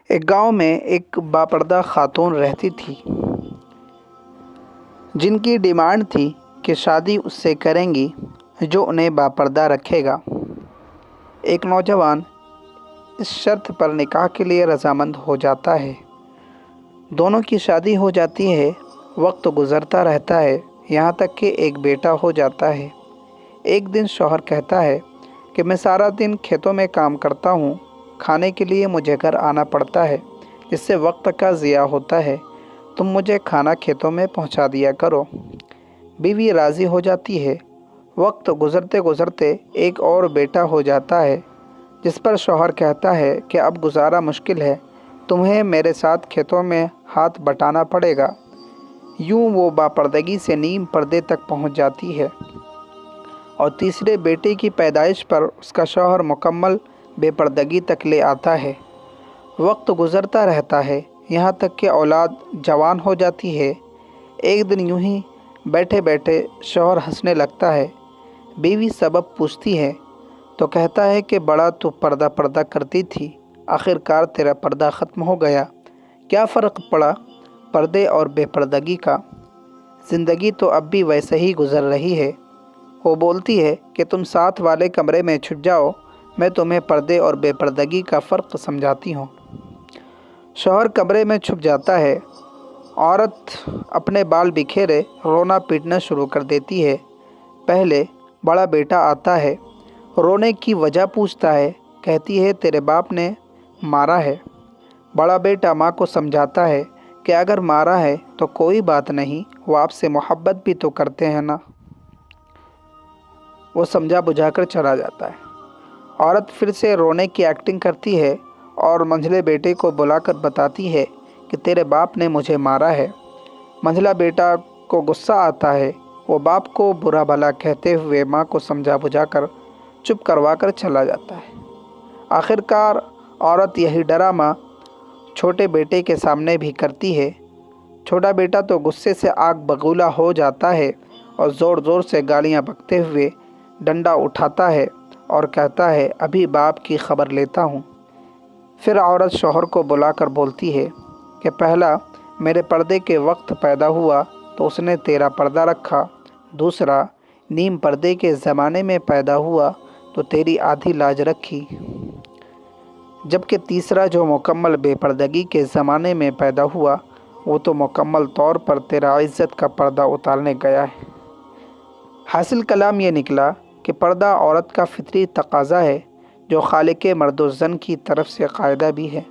ایک گاؤں میں ایک باپردہ خاتون رہتی تھی جن کی ڈیمانڈ تھی کہ شادی اس سے کریں گی جو انہیں باپردہ رکھے گا۔ ایک نوجوان اس شرط پر نکاح کے لیے رضامند ہو جاتا ہے۔ دونوں کی شادی ہو جاتی ہے۔ وقت گزرتا رہتا ہے یہاں تک کہ ایک بیٹا ہو جاتا ہے۔ ایک دن شوہر کہتا ہے کہ میں سارا دن کھیتوں میں کام کرتا ہوں، کھانے کے لیے مجھے گھر آنا پڑتا ہے جس سے وقت کا ضیاع ہوتا ہے، تم مجھے کھانا کھیتوں میں پہنچا دیا کرو۔ بیوی راضی ہو جاتی ہے۔ وقت گزرتے گزرتے ایک اور بیٹا ہو جاتا ہے جس پر شوہر کہتا ہے کہ اب گزارا مشکل ہے، تمہیں میرے ساتھ کھیتوں میں ہاتھ بٹانا پڑے گا۔ یوں وہ باپردگی سے نیم پردے تک پہنچ جاتی ہے اور تیسرے بیٹے کی پیدائش پر اس کا شوہر مکمل بے پردگی تک لے آتا ہے۔ وقت گزرتا رہتا ہے یہاں تک کہ اولاد جوان ہو جاتی ہے۔ ایک دن یوں ہی بیٹھے بیٹھے شوہر ہنسنے لگتا ہے۔ بیوی سبب پوچھتی ہے تو کہتا ہے کہ بڑا تو پردہ کرتی تھی، آخر کار تیرا پردہ ختم ہو گیا۔ کیا فرق پڑا پردے اور بے پردگی کا؟ زندگی تو اب بھی ویسے ہی گزر رہی ہے۔ وہ بولتی ہے کہ تم ساتھ والے کمرے میں چھپ جاؤ، میں تمہیں پردے اور بے پردگی کا فرق سمجھاتی ہوں۔ شوہر کمرے میں چھپ جاتا ہے۔ عورت اپنے بال بکھیرے رونا پیٹنا شروع کر دیتی ہے۔ پہلے بڑا بیٹا آتا ہے، رونے کی وجہ پوچھتا ہے، کہتی ہے تیرے باپ نے مارا ہے۔ بڑا بیٹا ماں کو سمجھاتا ہے کہ اگر مارا ہے تو کوئی بات نہیں، وہ آپ سے محبت بھی تو کرتے ہیں نا۔ وہ سمجھا بجھا کر چلا جاتا ہے۔ عورت پھر سے رونے کی ایکٹنگ کرتی ہے اور منجھلے بیٹے کو بلا کر بتاتی ہے کہ تیرے باپ نے مجھے مارا ہے۔ منجھلا بیٹا کو غصہ آتا ہے۔ وہ باپ کو برا بھلا کہتے ہوئے ماں کو سمجھا بجھا کر چپ کروا کر چلا جاتا ہے۔ آخر کار عورت یہی ڈرامہ چھوٹے بیٹے کے سامنے بھی کرتی ہے۔ چھوٹا بیٹا تو غصے سے آگ بگولا ہو جاتا ہے اور زور زور سے گالیاں بکتے ہوئے ڈنڈا اٹھاتا ہے اور کہتا ہے ابھی باپ کی خبر لیتا ہوں۔ پھر عورت شوہر کو بلا کر بولتی ہے کہ پہلا میرے پردے کے وقت پیدا ہوا تو اس نے تیرا پردہ رکھا، دوسرا نیم پردے کے زمانے میں پیدا ہوا تو تیری آدھی لاج رکھی، جبکہ تیسرا جو مکمل بے پردگی کے زمانے میں پیدا ہوا وہ تو مکمل طور پر تیرا عزت کا پردہ اتارنے گیا ہے۔ حاصل کلام یہ نکلا کہ پردہ عورت کا فطری تقاضا ہے جو خالق مرد و زن کی طرف سے قاعدہ بھی ہے۔